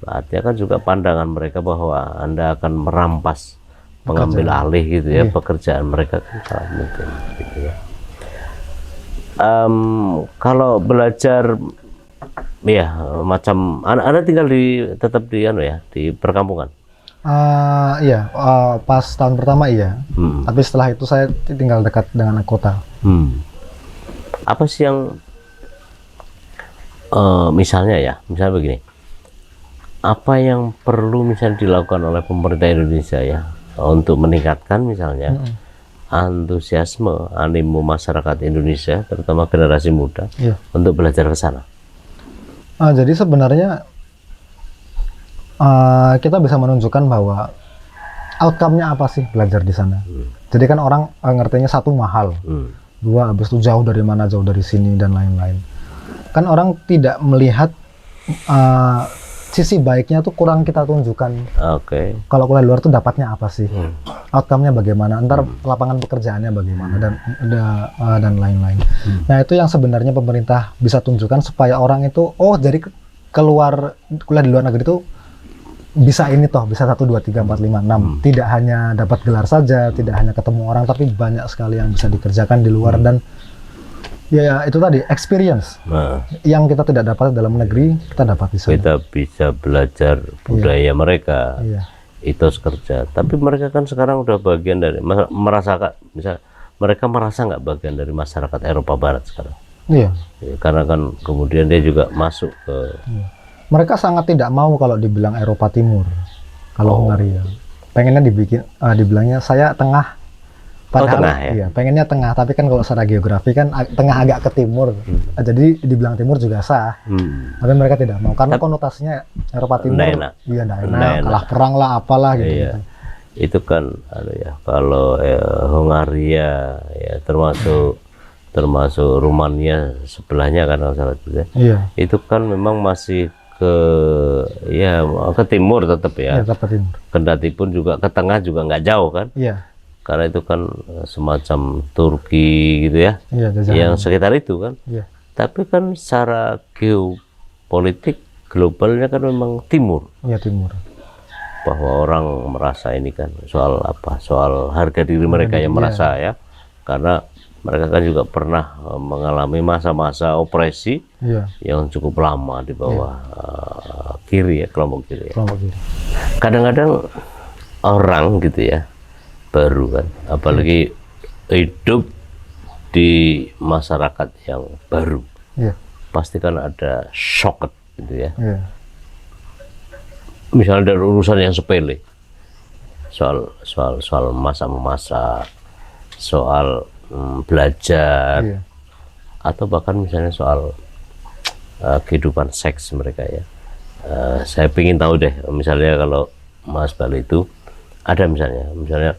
Artinya kan juga pandangan mereka bahwa Anda akan merampas, mengambil alih gitu ya pekerjaan mereka kan sangat mungkin gitu ya. Kalau belajar ya macam Anda tinggal tetap di perkampungan. Pas tahun pertama iya. Tapi setelah itu saya tinggal dekat dengan kota. Apa sih yang misalnya begini, apa yang perlu misalnya dilakukan oleh pemerintah Indonesia ya untuk meningkatkan misalnya antusiasme, animo masyarakat Indonesia, terutama generasi muda untuk belajar ke sana? Jadi sebenarnya kita bisa menunjukkan bahwa outcome-nya apa sih belajar di sana. Jadi kan orang ngertinya satu mahal, dua habis itu jauh dari mana, jauh dari sini dan lain-lain. Kan orang tidak melihat sisi baiknya tuh kurang kita tunjukkan. Kalau kuliah luar tuh dapatnya apa sih, outcome-nya bagaimana, ntar lapangan pekerjaannya bagaimana dan lain-lain. Nah itu yang sebenarnya pemerintah bisa tunjukkan supaya orang itu jadi keluar kuliah di luar negeri itu bisa ini toh, bisa 1, 2, 3, 4, 5, 6. Tidak hanya dapat gelar saja, tidak hanya ketemu orang, tapi banyak sekali yang bisa dikerjakan di luar. Dan ya itu tadi experience yang kita tidak dapat dalam negeri, kita dapat di sana. Kita bisa belajar budaya mereka, etos kerja. Tapi mereka kan sekarang udah bagian dari merasakan, misal mereka merasa nggak bagian dari masyarakat Eropa Barat sekarang. Karena kan kemudian dia juga masuk ke. Mereka sangat tidak mau kalau dibilang Eropa Timur, kalau Hungaria. Pengennya dibilangnya saya tengah. Padahal tengah, ya? Pengennya tengah, tapi kan kalau secara geografi kan tengah agak ke timur, jadi dibilang timur juga sah. Tapi mereka tidak mau karena konotasinya Eropa Timur, nggak enak, kalah perang lah, apalah gitu. itu kan ya, kalau Hongaria ya termasuk Rumania sebelahnya kan kalau salah itu ya. Iya. Itu kan memang masih ke timur tetap ya. Iya, ke timur. Kendati pun juga ke tengah juga nggak jauh kan. Iya. Karena itu kan semacam Turki gitu ya. Iya, yang sekitar itu kan. Iya. Tapi kan secara geopolitik globalnya kan memang timur. Iya, timur. Bahwa orang merasa ini kan soal apa? Soal harga diri mereka yang merasa ya. Karena mereka kan juga pernah mengalami masa-masa opresi yang cukup lama di bawah kiri ya, kelompok kiri. Kelompok kiri. Kadang-kadang orang gitu ya, baru kan, apalagi hidup di masyarakat yang baru, pasti kan ada shock gitu ya. Misalnya dari urusan yang sepele, soal masa-masa, soal belajar, atau bahkan misalnya soal kehidupan seks mereka ya. Saya ingin tahu deh, misalnya kalau Mas Bali itu ada misalnya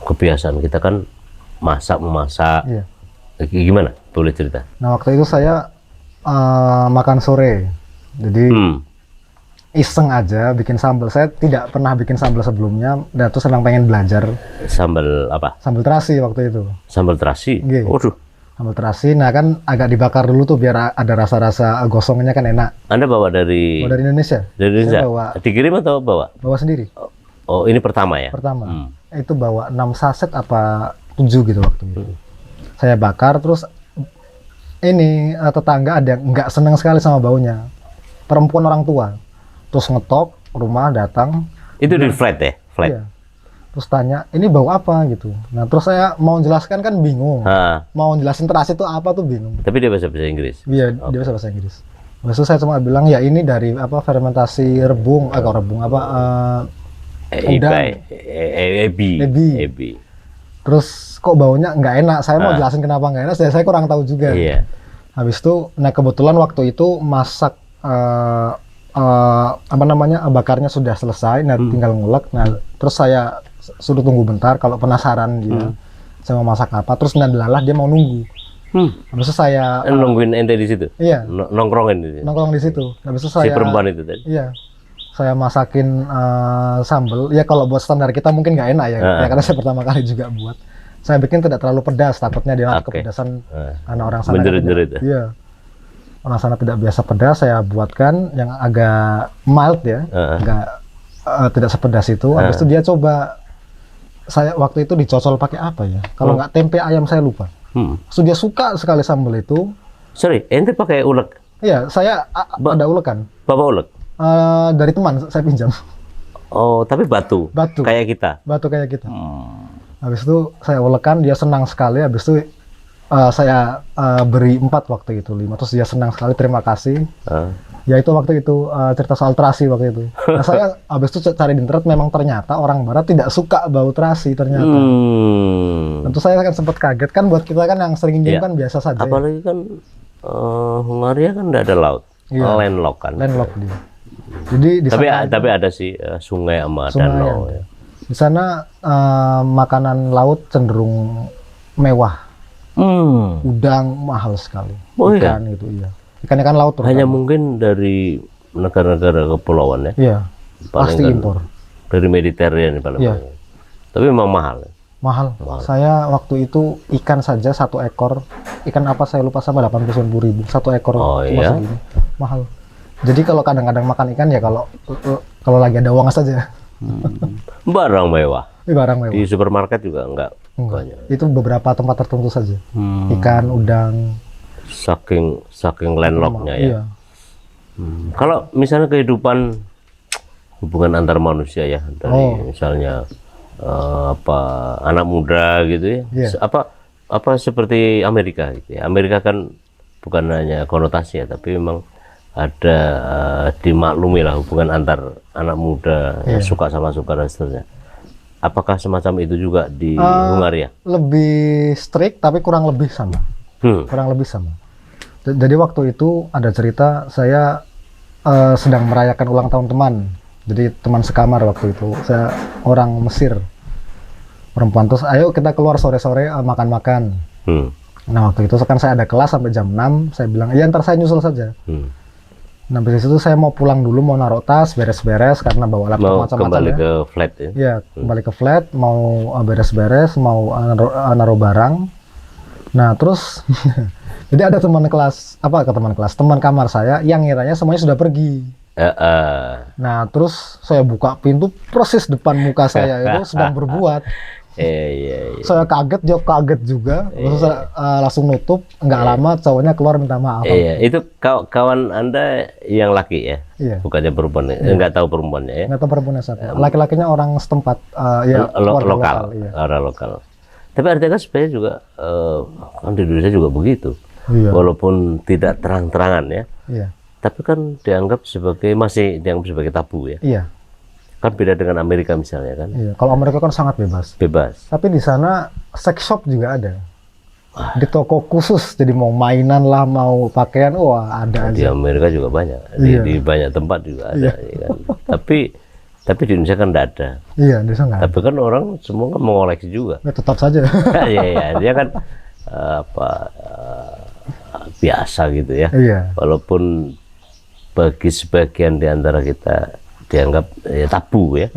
kebiasaan kita kan memasak, gimana? Boleh cerita? Nah, waktu itu saya makan sore, jadi iseng aja bikin sambal. Saya tidak pernah bikin sambal sebelumnya, dan terus memang pengen belajar. Sambal apa? Sambal terasi waktu itu. Sambal terasi? Waduh. Sambal terasi, nah kan agak dibakar dulu tuh biar ada rasa-rasa gosongnya kan enak. Anda bawa dari Indonesia? Dari Indonesia? Saya bawa. Dikirim atau bawa? Bawa sendiri. Oh, ini pertama ya? Pertama. Itu bawa 6 saset apa 7 gitu waktu itu. Saya bakar, terus ini tetangga ada yang nggak senang sekali sama baunya. Perempuan orang tua. Terus ngetok rumah, datang. Itu di flat ya? Flat? Iya. Terus tanya, ini bau apa gitu. Nah, terus saya mau jelaskan kan bingung. Mau jelasin terasi itu apa tuh bingung. Tapi dia bahasa Inggris? Iya, dia bahasa Inggris. Habis itu saya cuma bilang, ya ini dari apa fermentasi rebung, udang. Ebi. Terus kok baunya nggak enak. Saya mau jelasin kenapa nggak enak, saya kurang tahu juga. Iya. Habis itu, nah kebetulan waktu itu masak bakarnya sudah selesai, nah tinggal ngulek. Nah terus saya suruh tunggu bentar, kalau penasaran dia saya mau masak apa, terus nadalah dia mau nunggu. Habis itu saya nungguin ente di situ. Iya. Nongkrong di situ. Habis itu saya si perempuan itu tadi. Iya. Saya masakin sambal. Ya kalau buat standar kita mungkin nggak enak ya, karena saya pertama kali juga buat. Saya bikin tidak terlalu pedas, takutnya dia kepedasan karena orang sana. Iya. Orang sana tidak biasa pedas, saya buatkan yang agak mild ya, agak tidak sepedas itu. Habis itu dia coba, saya waktu itu dicocol pakai apa ya? Kalau nggak tempe ayam saya lupa. So dia suka sekali sambal itu. Sorry, ente pakai ulek? Iya, saya ada ulekan. Bapak ulek? Dari teman saya pinjam. Oh, tapi batu. Kayak kita. Batu kayak kita. Habis itu saya ulekan, dia senang sekali. Habis itu saya beri 4 waktu itu, 5. Terus dia senang sekali, terima kasih. Ya itu waktu itu cerita soal terasi waktu itu. Nah, saya habis itu cari di internet, memang ternyata orang barat tidak suka bau terasi ternyata. Tentu saya kan sempat kaget kan, buat kita kan yang sering nyium kan biasa saja. Apalagi kan Hungaria kan tidak ada laut, landlock kan. Landlock dia. Jadi di tapi ada sih sungai sama danau. Ya. Di sana makanan laut cenderung mewah. Udang mahal sekali. Ikan gitu, iya. Ikan-ikan laut terutama. Hanya mungkin dari negara-negara kepulauan ya. Iya. Pasti impor. Dari Mediterranean paling. Iya. Tapi memang mahal. Mahal. Saya waktu itu ikan saja 1 ekor. Ikan apa saya lupa, sama 89.000. 1 ekor cuma segini. Mahal. Jadi kalau kadang-kadang makan ikan ya kalau lagi ada uang saja. Barang mewah. Barang mewah. Di supermarket juga enggak banyak. Itu beberapa tempat tertentu saja. Ikan, udang. Saking landlocknya ya. Iya. Kalau misalnya kehidupan hubungan antar manusia ya, dari misalnya anak muda gitu ya, apa seperti Amerika gitu ya. Amerika kan bukan hanya konotasi ya, tapi memang ada dimaklumi lah hubungan antar anak muda yang suka sama suka dan seterusnya. Apakah semacam itu juga di Hungaria? Lebih strict tapi kurang lebih sama. Kurang lebih sama. Jadi waktu itu ada cerita, saya sedang merayakan ulang tahun teman Jadi teman sekamar waktu itu. Saya orang Mesir, perempuan. Terus ayo kita keluar sore-sore makan-makan. Nah waktu itu kan saya ada kelas sampai jam 6. Saya bilang, iya ntar saya nyusul saja. Nah dari situ saya mau pulang dulu, mau naruh tas, beres-beres karena bawa laptop macam-macam. Kembali ke flat ya? Iya, kembali ke flat, mau beres-beres, mau naruh barang. Nah terus, jadi ada teman kamar saya yang ngiranya semuanya sudah pergi. Nah terus saya buka pintu, persis depan muka saya itu sedang berbuat. Saya kaget, dia kaget juga. Terus saya langsung nutup. Nggak lama cowoknya keluar minta maaf. Itu kawan Anda yang laki ya? Bukannya perempuan? Nggak tahu perempuannya ya? Nggak tahu perempuannya siapa. Laki-lakinya orang setempat, lokal. Orang lokal. Tapi artinya kan sebenarnya juga kan di Indonesia juga begitu. Walaupun tidak terang-terangan ya. Tapi kan masih dianggap sebagai tabu ya. Kan beda dengan Amerika misalnya kan. Kalau Amerika kan sangat bebas. Tapi di sana sex shop juga ada. Di toko khusus, jadi mau mainan lah, mau pakaian, ada di aja. Di Amerika juga banyak, di banyak tempat juga ada. Ya kan? Tapi di Indonesia kan tidak ada. Iya, di sana. Tapi kan orang semua kan mengoleksi juga. Tetap saja. Dia kan biasa gitu ya. Walaupun bagi sebagian di antara kita dianggap tabu ya.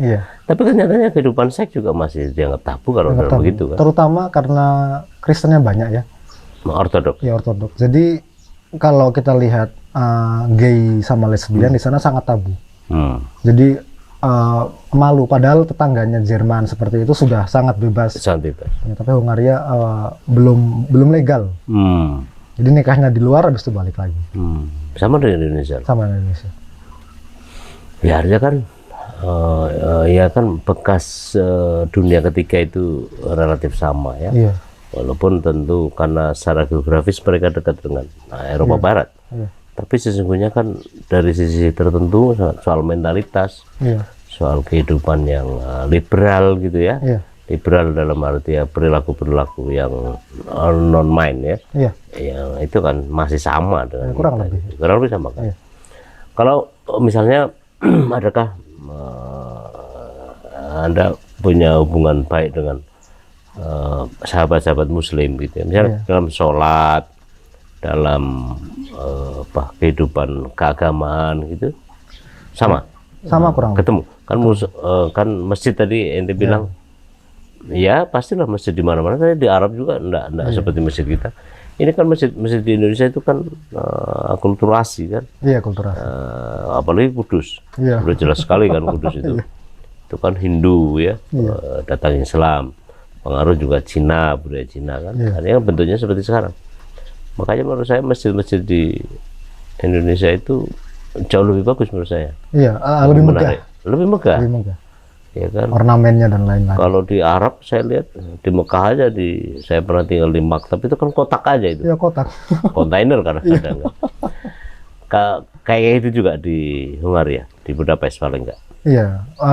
Tapi kenyataannya kehidupan seks juga masih dianggap tabu kalau begitu kan. Terutama karena Kristennya banyak ya. Ortodok. Ya ortodok. Jadi kalau kita lihat gay sama lesbian di sana sangat tabu. Jadi malu, padahal tetangganya Jerman seperti itu sudah sangat bebas. Sangat bebas. Ya, tapi Hungaria belum legal. Jadi nikahnya di luar, habis itu balik lagi. Sama dengan Indonesia. Sama dengan Indonesia. Ya artinya kan ya kan bekas dunia ketiga itu relatif sama ya. Walaupun tentu karena secara geografis mereka dekat dengan Eropa Barat. Tapi sesungguhnya kan dari sisi tertentu soal mentalitas, soal kehidupan yang liberal gitu ya. Liberal dalam arti ya perilaku yang non-mind ya. Yang itu kan masih sama dengan kurang lebih sama kan. Kalau misalnya adakah Anda punya hubungan baik dengan sahabat-sahabat Muslim gitu ya? Misalnya dalam sholat, dalam kehidupan keagamaan gitu, sama kurang ketemu kan kan masjid tadi ente bilang ya pastilah masjid di mana-mana. Tadi di Arab juga enggak seperti masjid kita. Ini kan masjid di Indonesia itu kan akulturasi kan. Akulturasi. Apalagi Kudus. Udah jelas sekali kan Kudus itu. Itu kan Hindu ya, datang Islam. Pengaruh juga Cina, budaya Cina kan. Artinya bentuknya seperti sekarang. Makanya menurut saya masjid-masjid di Indonesia itu jauh lebih bagus menurut saya. Lebih megah. Lebih megah. Ya kan? Ornamennya dan lain-lain. Kalau di Arab saya lihat di Mekah aja saya pernah tinggal di Maktab itu kan kotak aja itu. Kotak. Kontainer karena kadang kayak itu juga di Hungaria, di Budapest paling enggak.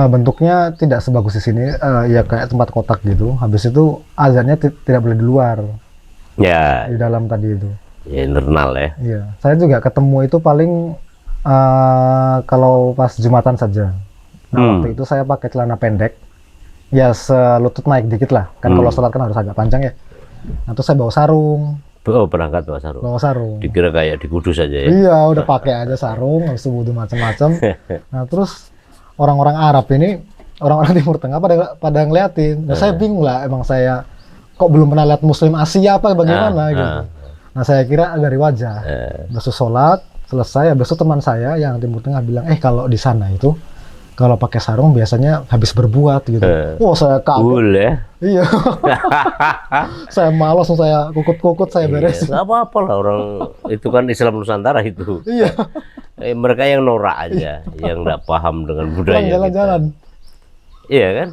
Bentuknya tidak sebagus di sini, ya kayak tempat kotak gitu. Habis itu azannya tidak boleh di luar. Di dalam tadi itu. Ya internal ya. Saya juga ketemu itu paling kalau pas Jumatan saja. Nah waktu itu saya pakai celana pendek, ya selutut naik dikit lah. Kan kalau sholat kan harus agak panjang ya. Nah terus saya bawa sarung. Berangkat bawa sarung. Bawa sarung. Dikira kayak di Kudus aja ya. Udah pakai aja sarung, habis itu wudhu macam-macam. Nah terus orang-orang Arab ini, orang-orang Timur Tengah pada ngeliatin. Nah saya bingung lah, emang saya kok belum pernah lihat Muslim Asia apa bagaimana gitu. Nah saya kira dari wajah. Habis sholat selesai, habis itu teman saya yang Timur Tengah bilang, kalau di sana itu kalau pakai sarung biasanya habis berbuat gitu. Saya kaget. Ya? Saya malas, saya kukut-kukut, saya beres. Nggak apa-apa lah, orang itu kan Islam Nusantara itu. Mereka yang norak aja, yang nggak paham dengan budaya. Jalan-jalan. Iya kan?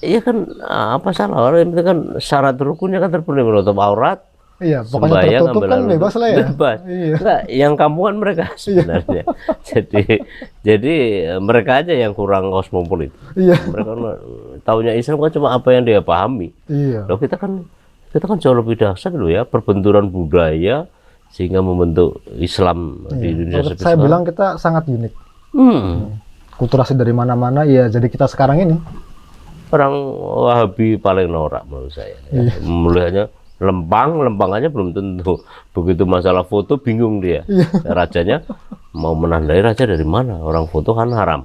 Iya kan, apa salah, orang itu kan syarat rukunnya kan terpenuhi, menutup aurat. Pokoknya tertutup kan bebas lah ya. Bebas. Enggak, yang kampungan mereka sebenarnya. Jadi mereka aja yang kurang kosmopolit. Mereka taunya Islam kan cuma apa yang dia pahami. Loh kita kan jauh lebih dahsyat loh ya, perbenturan budaya sehingga membentuk Islam di Indonesia. Saya bilang kita sangat unik. akulturasi dari mana-mana, ya jadi kita sekarang ini. Orang Wahabi paling norak menurut saya. Ya. Melihatnya lempang aja belum tentu. Begitu masalah foto bingung dia. Rajanya mau menandai raja dari mana? Orang foto kan haram.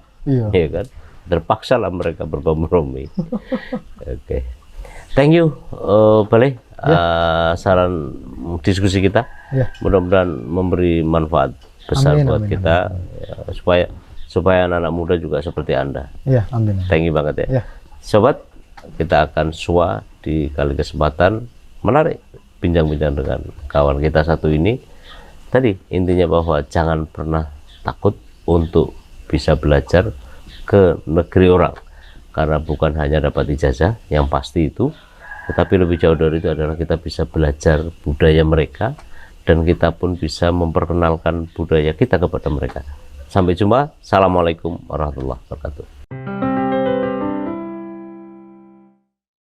Ya kan? Terpaksa lah mereka berkompromi. Oke. Thank you, Baleh. Saran diskusi kita. Mudah-mudahan memberi manfaat besar buat kita. Ya, supaya anak-anak muda juga seperti Anda. Amin. Thank you banget ya. Sobat, kita akan SUA di kali kesempatan menarik bincang-bincang dengan kawan kita satu ini. Tadi intinya bahwa jangan pernah takut untuk bisa belajar ke negeri orang, karena bukan hanya dapat ijazah yang pasti itu, tetapi lebih jauh dari itu adalah kita bisa belajar budaya mereka dan kita pun bisa memperkenalkan budaya kita kepada mereka. Sampai jumpa. Assalamualaikum warahmatullahi wabarakatuh.